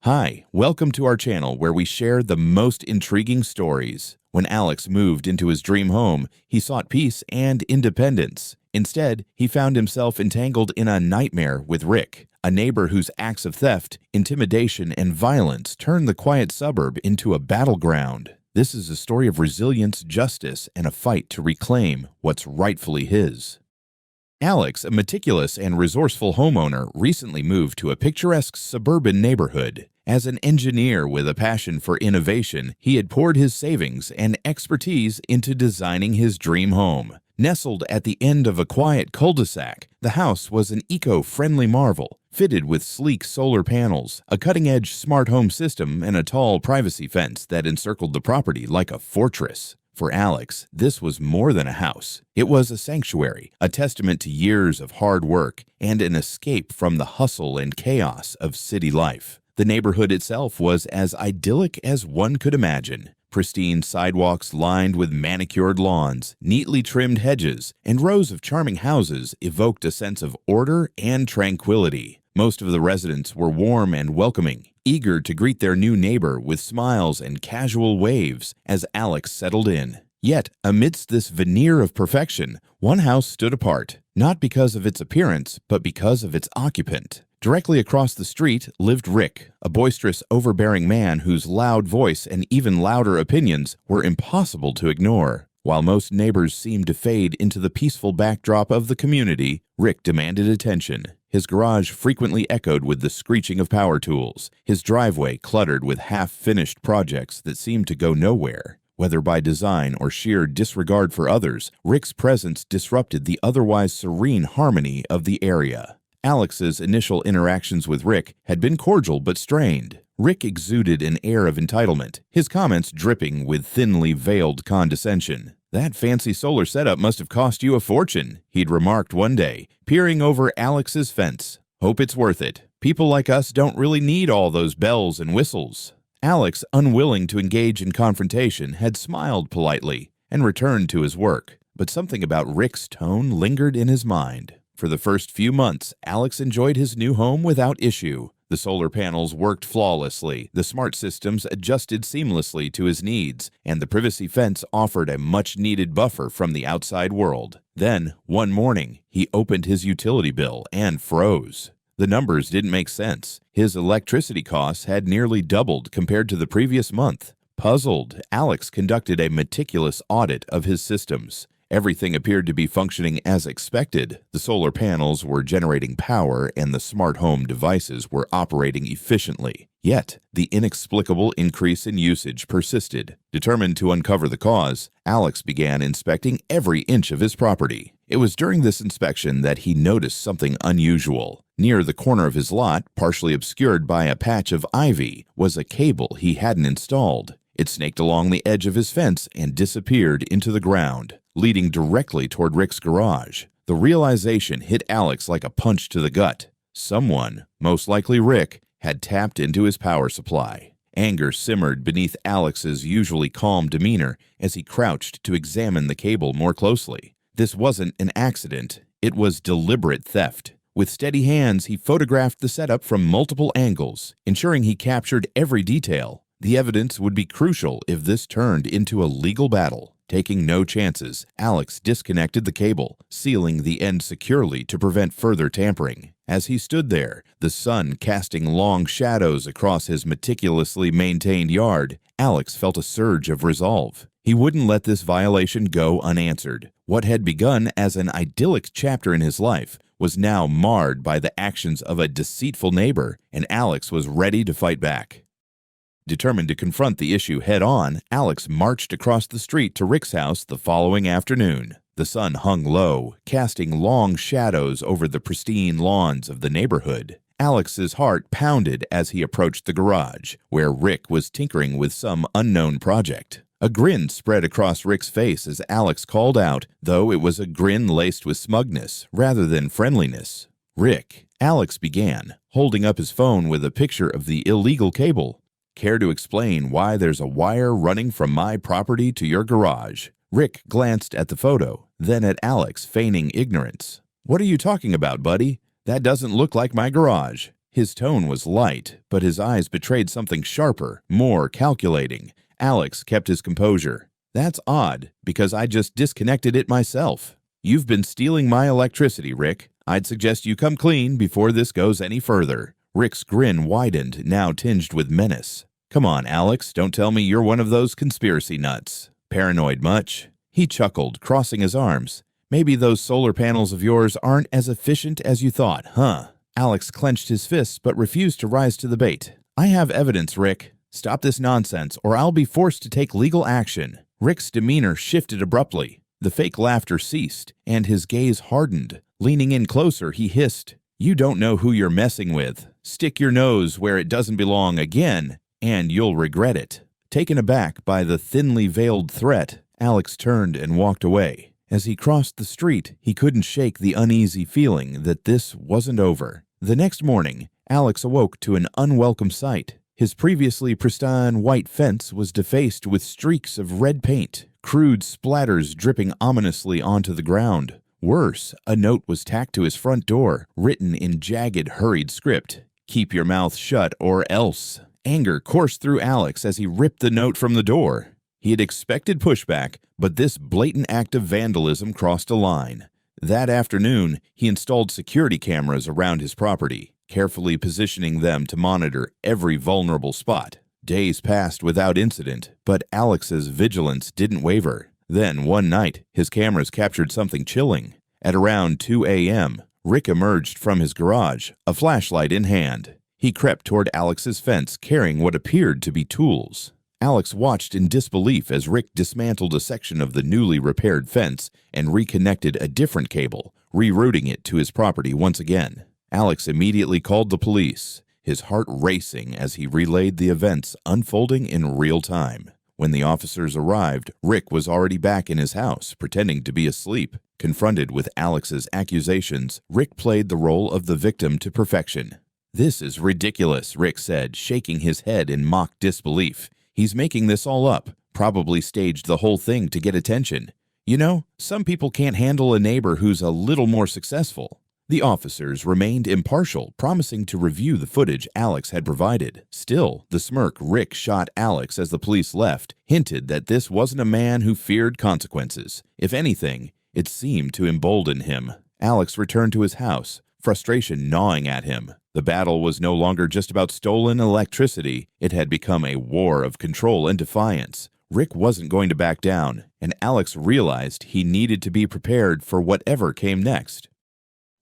Hi, welcome to our channel where we share the most intriguing stories. When Alex moved into his dream home, he sought peace and independence. Instead, he found himself entangled in a nightmare with Rick, a neighbor whose acts of theft, intimidation, and violence turned the quiet suburb into a battleground. This is a story of resilience, justice, and a fight to reclaim what's rightfully his. Alex, a meticulous and resourceful homeowner, recently moved to a picturesque suburban neighborhood. As an engineer with a passion for innovation, he had poured his savings and expertise into designing his dream home. Nestled at the end of a quiet cul-de-sac, the house was an eco-friendly marvel, fitted with sleek solar panels, a cutting-edge smart home system, and a tall privacy fence that encircled the property like a fortress. For Alex, this was more than a house. It was a sanctuary, a testament to years of hard work, and an escape from the hustle and chaos of city life. The neighborhood itself was as idyllic as one could imagine. Pristine sidewalks lined with manicured lawns, neatly trimmed hedges, and rows of charming houses evoked a sense of order and tranquility. Most of the residents were warm and welcoming, eager to greet their new neighbor with smiles and casual waves as Alex settled in. Yet, amidst this veneer of perfection, one house stood apart, not because of its appearance, but because of its occupant. Directly across the street lived Rick, a boisterous, overbearing man whose loud voice and even louder opinions were impossible to ignore. While most neighbors seemed to fade into the peaceful backdrop of the community, Rick demanded attention. His garage frequently echoed with the screeching of power tools, his driveway cluttered with half-finished projects that seemed to go nowhere. Whether by design or sheer disregard for others, Rick's presence disrupted the otherwise serene harmony of the area. Alex's initial interactions with Rick had been cordial but strained. Rick exuded an air of entitlement, his comments dripping with thinly veiled condescension. "That fancy solar setup must have cost you a fortune," he'd remarked one day, peering over Alex's fence. "Hope it's worth it. People like us don't really need all those bells and whistles." Alex, unwilling to engage in confrontation, had smiled politely and returned to his work. But something about Rick's tone lingered in his mind. For the first few months, Alex enjoyed his new home without issue. The solar panels worked flawlessly, the smart systems adjusted seamlessly to his needs, and the privacy fence offered a much-needed buffer from the outside world. Then, one morning, he opened his utility bill and froze. The numbers didn't make sense. His electricity costs had nearly doubled compared to the previous month. Puzzled, Alex conducted a meticulous audit of his systems. Everything appeared to be functioning as expected. The solar panels were generating power and the smart home devices were operating efficiently. Yet, the inexplicable increase in usage persisted. Determined to uncover the cause, Alex began inspecting every inch of his property. It was during this inspection that he noticed something unusual. Near the corner of his lot, partially obscured by a patch of ivy, was a cable he hadn't installed. It snaked along the edge of his fence and disappeared into the ground, leading directly toward Rick's garage. The realization hit Alex like a punch to the gut. Someone, most likely Rick, had tapped into his power supply. Anger simmered beneath Alex's usually calm demeanor as he crouched to examine the cable more closely. This wasn't an accident. It was deliberate theft. With steady hands, he photographed the setup from multiple angles, ensuring he captured every detail. The evidence would be crucial if this turned into a legal battle. Taking no chances, Alex disconnected the cable, sealing the end securely to prevent further tampering. As he stood there, the sun casting long shadows across his meticulously maintained yard, Alex felt a surge of resolve. He wouldn't let this violation go unanswered. What had begun as an idyllic chapter in his life was now marred by the actions of a deceitful neighbor, and Alex was ready to fight back. Determined to confront the issue head-on, Alex marched across the street to Rick's house the following afternoon. The sun hung low, casting long shadows over the pristine lawns of the neighborhood. Alex's heart pounded as he approached the garage, where Rick was tinkering with some unknown project. A grin spread across Rick's face as Alex called out, though it was a grin laced with smugness rather than friendliness. "Rick," Alex began, holding up his phone with a picture of the illegal cable. "Care to explain why there's a wire running from my property to your garage?" Rick glanced at the photo, then at Alex, feigning ignorance. "What are you talking about, buddy? That doesn't look like my garage." His tone was light, but his eyes betrayed something sharper, more calculating. Alex kept his composure. "That's odd, because I just disconnected it myself." "You've been stealing my electricity, Rick. I'd suggest you come clean before this goes any further." Rick's grin widened, now tinged with menace. "Come on, Alex, don't tell me you're one of those conspiracy nuts. Paranoid much?" He chuckled, crossing his arms. "Maybe those solar panels of yours aren't as efficient as you thought, huh?" Alex clenched his fists but refused to rise to the bait. "I have evidence, Rick. Stop this nonsense, or I'll be forced to take legal action." Rick's demeanor shifted abruptly. The fake laughter ceased, and his gaze hardened. Leaning in closer, he hissed, "You don't know who you're messing with. Stick your nose where it doesn't belong again, and you'll regret it." Taken aback by the thinly veiled threat, Alex turned and walked away. As he crossed the street, he couldn't shake the uneasy feeling that this wasn't over. The next morning, Alex awoke to an unwelcome sight. His previously pristine white fence was defaced with streaks of red paint, crude splatters dripping ominously onto the ground. Worse, a note was tacked to his front door, written in jagged, hurried script. "Keep your mouth shut or else." Anger coursed through Alex as he ripped the note from the door. He had expected pushback, but this blatant act of vandalism crossed a line. That afternoon, he installed security cameras around his property, carefully positioning them to monitor every vulnerable spot. Days passed without incident, but Alex's vigilance didn't waver. Then, one night, his cameras captured something chilling. At around 2 a.m., Rick emerged from his garage, a flashlight in hand. He crept toward Alex's fence, carrying what appeared to be tools. Alex watched in disbelief as Rick dismantled a section of the newly repaired fence and reconnected a different cable, rerouting it to his property once again. Alex immediately called the police, his heart racing as he relayed the events unfolding in real time. When the officers arrived, Rick was already back in his house, pretending to be asleep. Confronted with Alex's accusations, Rick played the role of the victim to perfection. "This is ridiculous," Rick said, shaking his head in mock disbelief. "He's making this all up, probably staged the whole thing to get attention. You know, some people can't handle a neighbor who's a little more successful." The officers remained impartial, promising to review the footage Alex had provided. Still, the smirk Rick shot Alex as the police left hinted that this wasn't a man who feared consequences. If anything, it seemed to embolden him. Alex returned to his house, frustration gnawing at him. The battle was no longer just about stolen electricity. It had become a war of control and defiance. Rick wasn't going to back down, and Alex realized he needed to be prepared for whatever came next.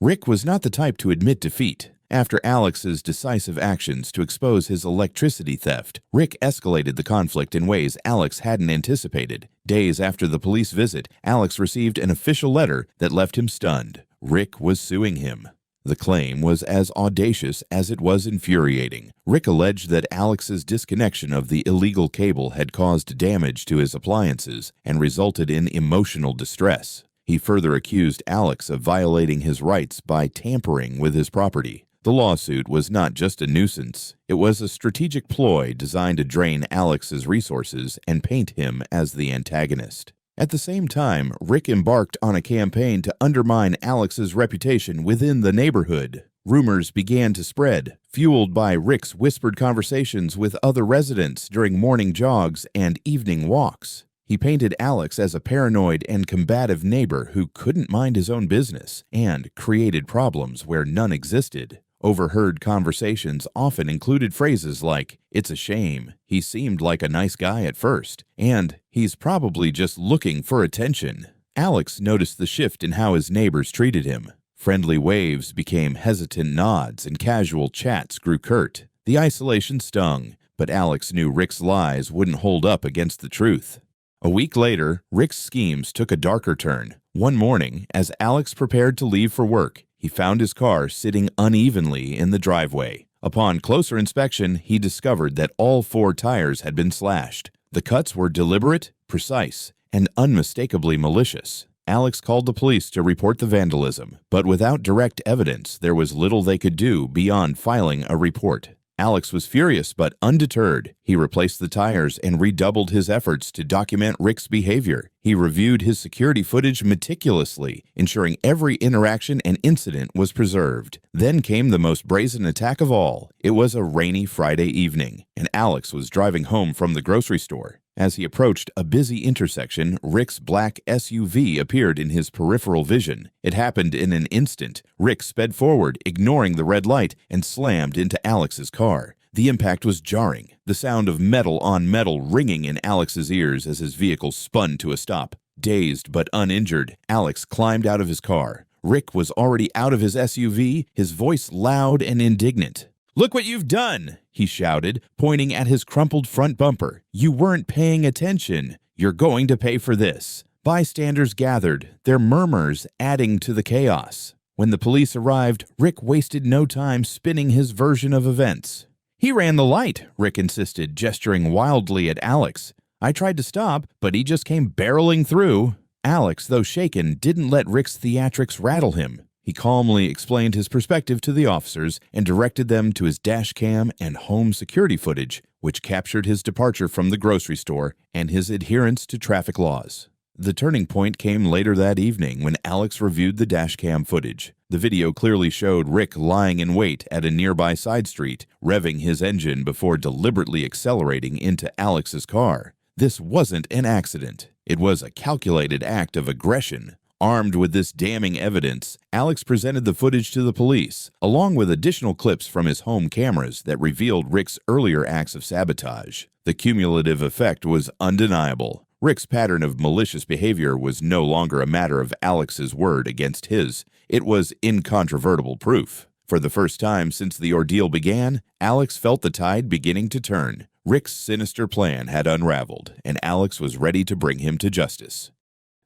Rick was not the type to admit defeat. After Alex's decisive actions to expose his electricity theft, Rick escalated the conflict in ways Alex hadn't anticipated. Days after the police visit, Alex received an official letter that left him stunned. Rick was suing him. The claim was as audacious as it was infuriating. Rick alleged that Alex's disconnection of the illegal cable had caused damage to his appliances and resulted in emotional distress. He further accused Alex of violating his rights by tampering with his property. The lawsuit was not just a nuisance. It was a strategic ploy designed to drain Alex's resources and paint him as the antagonist. At the same time, Rick embarked on a campaign to undermine Alex's reputation within the neighborhood. Rumors began to spread, fueled by Rick's whispered conversations with other residents during morning jogs and evening walks. He painted Alex as a paranoid and combative neighbor who couldn't mind his own business and created problems where none existed. Overheard conversations often included phrases like, "It's a shame, he seemed like a nice guy at first," and "he's probably just looking for attention." Alex noticed the shift in how his neighbors treated him. Friendly waves became hesitant nods and casual chats grew curt. The isolation stung, but Alex knew Rick's lies wouldn't hold up against the truth. A week later, Rick's schemes took a darker turn. One morning, as Alex prepared to leave for work, he found his car sitting unevenly in the driveway. Upon closer inspection, he discovered that all 4 tires had been slashed. The cuts were deliberate, precise, and unmistakably malicious. Alex called the police to report the vandalism, but without direct evidence, there was little they could do beyond filing a report. Alex was furious but undeterred. He replaced the tires and redoubled his efforts to document Rick's behavior. He reviewed his security footage meticulously, ensuring every interaction and incident was preserved. Then came the most brazen attack of all. It was a rainy Friday evening, and Alex was driving home from the grocery store. As he approached a busy intersection, Rick's black SUV appeared in his peripheral vision. It happened in an instant. Rick sped forward, ignoring the red light, and slammed into Alex's car. The impact was jarring, the sound of metal on metal ringing in Alex's ears as his vehicle spun to a stop. Dazed but uninjured, Alex climbed out of his car. Rick was already out of his SUV, his voice loud and indignant. "Look what you've done!" he shouted, pointing at his crumpled front bumper. "You weren't paying attention. You're going to pay for this." Bystanders gathered, their murmurs adding to the chaos. When the police arrived, Rick wasted no time spinning his version of events. "He ran the light," Rick insisted, gesturing wildly at Alex. "I tried to stop, but he just came barreling through." Alex, though shaken, didn't let Rick's theatrics rattle him. He calmly explained his perspective to the officers and directed them to his dash cam and home security footage, which captured his departure from the grocery store and his adherence to traffic laws. The turning point came later that evening when Alex reviewed the dash cam footage. The video clearly showed Rick lying in wait at a nearby side street, revving his engine before deliberately accelerating into Alex's car. This wasn't an accident. It was a calculated act of aggression. Armed with this damning evidence, Alex presented the footage to the police, along with additional clips from his home cameras that revealed Rick's earlier acts of sabotage. The cumulative effect was undeniable. Rick's pattern of malicious behavior was no longer a matter of Alex's word against his. It was incontrovertible proof. For the first time since the ordeal began, Alex felt the tide beginning to turn. Rick's sinister plan had unraveled, and Alex was ready to bring him to justice.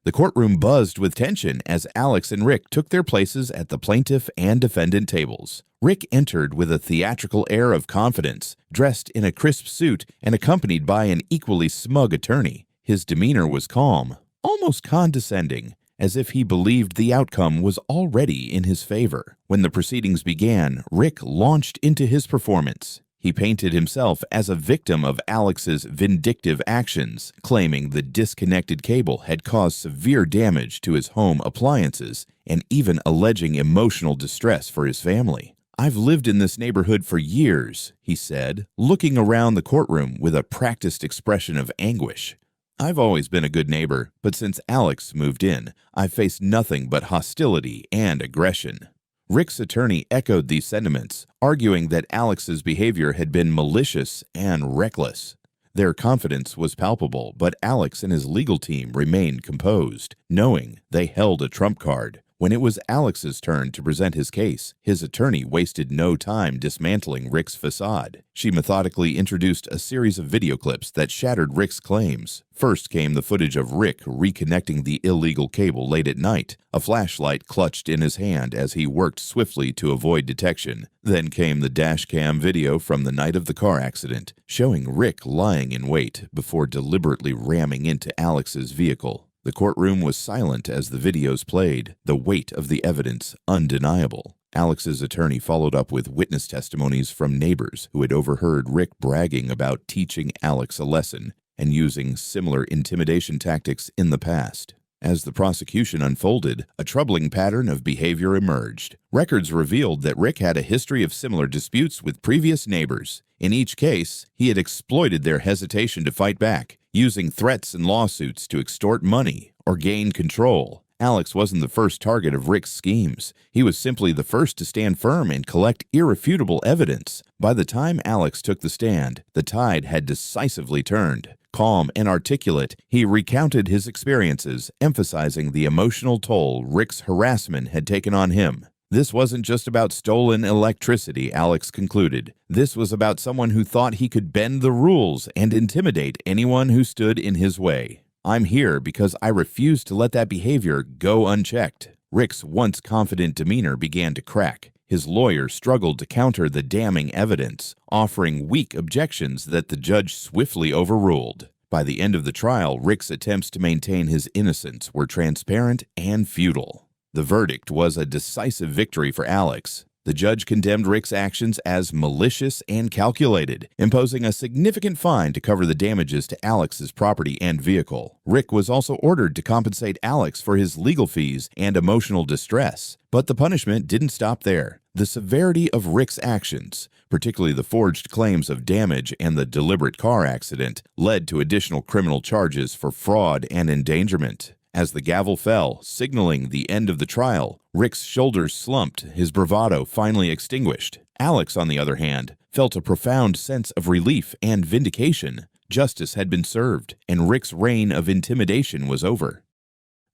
The courtroom buzzed with tension as Alex and Rick took their places at the plaintiff and defendant tables. Rick entered with a theatrical air of confidence, dressed in a crisp suit and accompanied by an equally smug attorney. His demeanor was calm, almost condescending, as if he believed the outcome was already in his favor. When the proceedings began, Rick launched into his performance. He painted himself as a victim of Alex's vindictive actions, claiming the disconnected cable had caused severe damage to his home appliances and even alleging emotional distress for his family. "I've lived in this neighborhood for years," he said, looking around the courtroom with a practiced expression of anguish. "I've always been a good neighbor, but since Alex moved in, I've faced nothing but hostility and aggression." Rick's attorney echoed these sentiments, arguing that Alex's behavior had been malicious and reckless. Their confidence was palpable, but Alex and his legal team remained composed, knowing they held a trump card. When it was Alex's turn to present his case, his attorney wasted no time dismantling Rick's facade. She methodically introduced a series of video clips that shattered Rick's claims. First came the footage of Rick reconnecting the illegal cable late at night, a flashlight clutched in his hand as he worked swiftly to avoid detection. Then came the dash cam video from the night of the car accident, showing Rick lying in wait before deliberately ramming into Alex's vehicle. The courtroom was silent as the videos played, the weight of the evidence undeniable. Alex's attorney followed up with witness testimonies from neighbors who had overheard Rick bragging about teaching Alex a lesson and using similar intimidation tactics in the past. As the prosecution unfolded, a troubling pattern of behavior emerged. Records revealed that Rick had a history of similar disputes with previous neighbors. In each case, he had exploited their hesitation to fight back, using threats and lawsuits to extort money or gain control. Alex wasn't the first target of Rick's schemes. He was simply the first to stand firm and collect irrefutable evidence. By the time Alex took the stand, the tide had decisively turned. Calm and articulate, he recounted his experiences, emphasizing the emotional toll Rick's harassment had taken on him. This wasn't just about stolen electricity, Alex concluded. This was about someone who thought he could bend the rules and intimidate anyone who stood in his way. "I'm here because I refuse to let that behavior go unchecked." Rick's once confident demeanor began to crack. His lawyer struggled to counter the damning evidence, offering weak objections that the judge swiftly overruled. By the end of the trial, Rick's attempts to maintain his innocence were transparent and futile. The verdict was a decisive victory for Alex. The judge condemned Rick's actions as malicious and calculated, imposing a significant fine to cover the damages to Alex's property and vehicle. Rick was also ordered to compensate Alex for his legal fees and emotional distress, but the punishment didn't stop there. The severity of Rick's actions, particularly the forged claims of damage and the deliberate car accident, led to additional criminal charges for fraud and endangerment. As the gavel fell, signaling the end of the trial, Rick's shoulders slumped, his bravado finally extinguished. Alex, on the other hand, felt a profound sense of relief and vindication. Justice had been served, and Rick's reign of intimidation was over.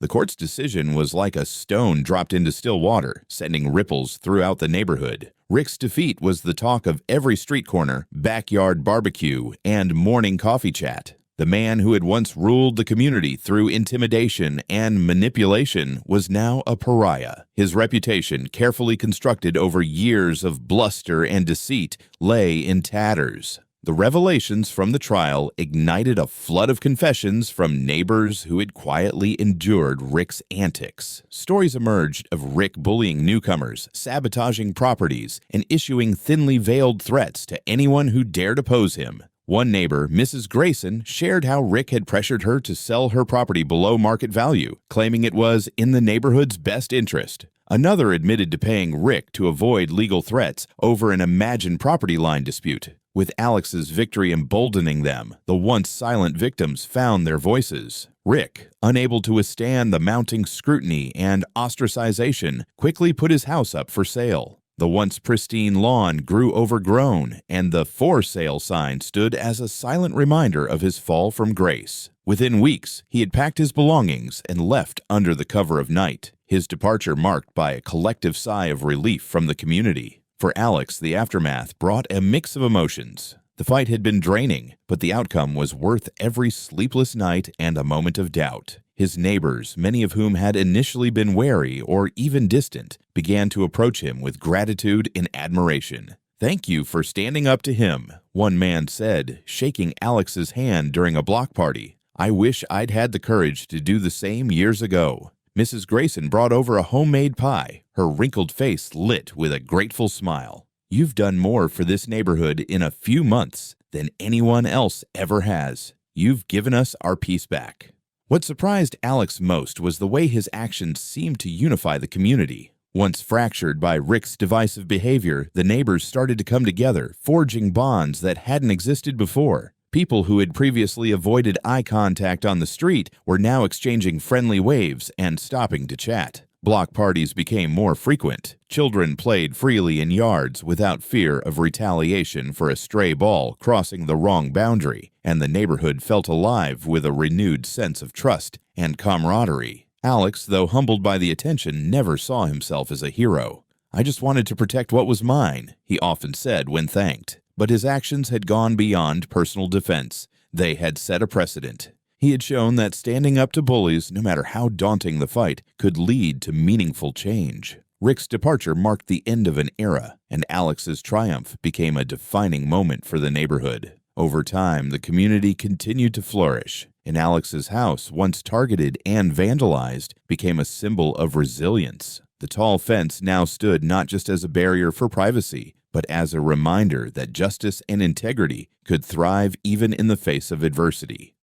The court's decision was like a stone dropped into still water, sending ripples throughout the neighborhood. Rick's defeat was the talk of every street corner, backyard barbecue, and morning coffee chat. The man who had once ruled the community through intimidation and manipulation was now a pariah. His reputation, carefully constructed over years of bluster and deceit, lay in tatters. The revelations from the trial ignited a flood of confessions from neighbors who had quietly endured Rick's antics. Stories emerged of Rick bullying newcomers, sabotaging properties, and issuing thinly veiled threats to anyone who dared oppose him. One neighbor, Mrs. Grayson, shared how Rick had pressured her to sell her property below market value, claiming it was in the neighborhood's best interest. Another admitted to paying Rick to avoid legal threats over an imagined property line dispute. With Alex's victory emboldening them, the once silent victims found their voices. Rick, unable to withstand the mounting scrutiny and ostracization, quickly put his house up for sale. The once pristine lawn grew overgrown, and the for sale sign stood as a silent reminder of his fall from grace. Within weeks, he had packed his belongings and left under the cover of night, his departure marked by a collective sigh of relief from the community. For Alex, the aftermath brought a mix of emotions. The fight had been draining, but the outcome was worth every sleepless night and a moment of doubt. His neighbors, many of whom had initially been wary or even distant, began to approach him with gratitude and admiration. "Thank you for standing up to him," one man said, shaking Alex's hand during a block party. "I wish I'd had the courage to do the same years ago." Mrs. Grayson brought over a homemade pie, her wrinkled face lit with a grateful smile. "You've done more for this neighborhood in a few months than anyone else ever has. You've given us our peace back." What surprised Alex most was the way his actions seemed to unify the community. Once fractured by Rick's divisive behavior, the neighbors started to come together, forging bonds that hadn't existed before. People who had previously avoided eye contact on the street were now exchanging friendly waves and stopping to chat. Block parties became more frequent. Children played freely in yards without fear of retaliation for a stray ball crossing the wrong boundary, and the neighborhood felt alive with a renewed sense of trust and camaraderie. Alex, though humbled by the attention, never saw himself as a hero. "I just wanted to protect what was mine," he often said when thanked. But his actions had gone beyond personal defense. They had set a precedent. He had shown that standing up to bullies, no matter how daunting the fight, could lead to meaningful change. Rick's departure marked the end of an era, and Alex's triumph became a defining moment for the neighborhood. Over time, the community continued to flourish, and Alex's house, once targeted and vandalized, became a symbol of resilience. The tall fence now stood not just as a barrier for privacy, but as a reminder that justice and integrity could thrive even in the face of adversity.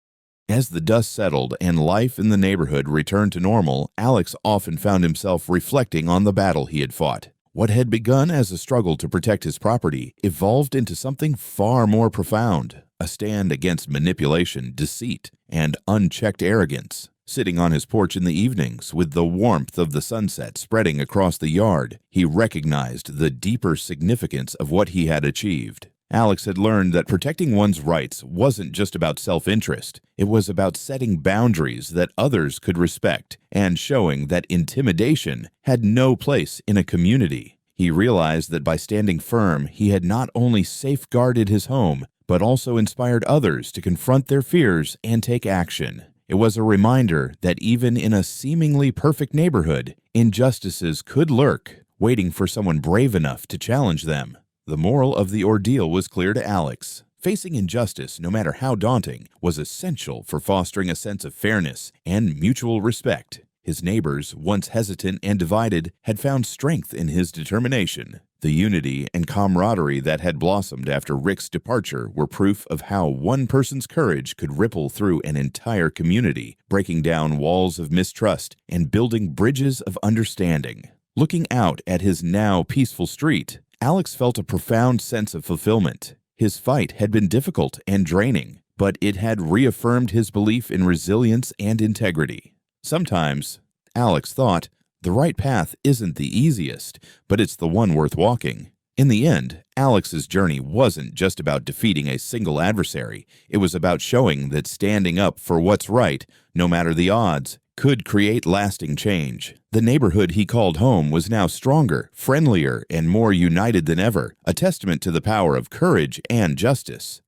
As the dust settled and life in the neighborhood returned to normal, Alex often found himself reflecting on the battle he had fought. What had begun as a struggle to protect his property evolved into something far more profound, a stand against manipulation, deceit, and unchecked arrogance. Sitting on his porch in the evenings, with the warmth of the sunset spreading across the yard, he recognized the deeper significance of what he had achieved. Alex had learned that protecting one's rights wasn't just about self-interest. It was about setting boundaries that others could respect and showing that intimidation had no place in a community. He realized that by standing firm, he had not only safeguarded his home, but also inspired others to confront their fears and take action. It was a reminder that even in a seemingly perfect neighborhood, injustices could lurk, waiting for someone brave enough to challenge them. The moral of the ordeal was clear to Alex. Facing injustice, no matter how daunting, was essential for fostering a sense of fairness and mutual respect. His neighbors, once hesitant and divided, had found strength in his determination. The unity and camaraderie that had blossomed after Rick's departure were proof of how one person's courage could ripple through an entire community, breaking down walls of mistrust and building bridges of understanding. Looking out at his now peaceful street, Alex felt a profound sense of fulfillment. His fight had been difficult and draining, but it had reaffirmed his belief in resilience and integrity. Sometimes, Alex thought, the right path isn't the easiest, but it's the one worth walking. In the end, Alex's journey wasn't just about defeating a single adversary. It was about showing that standing up for what's right, no matter the odds, could create lasting change. The neighborhood he called home was now stronger, friendlier, and more united than ever, a testament to the power of courage and justice.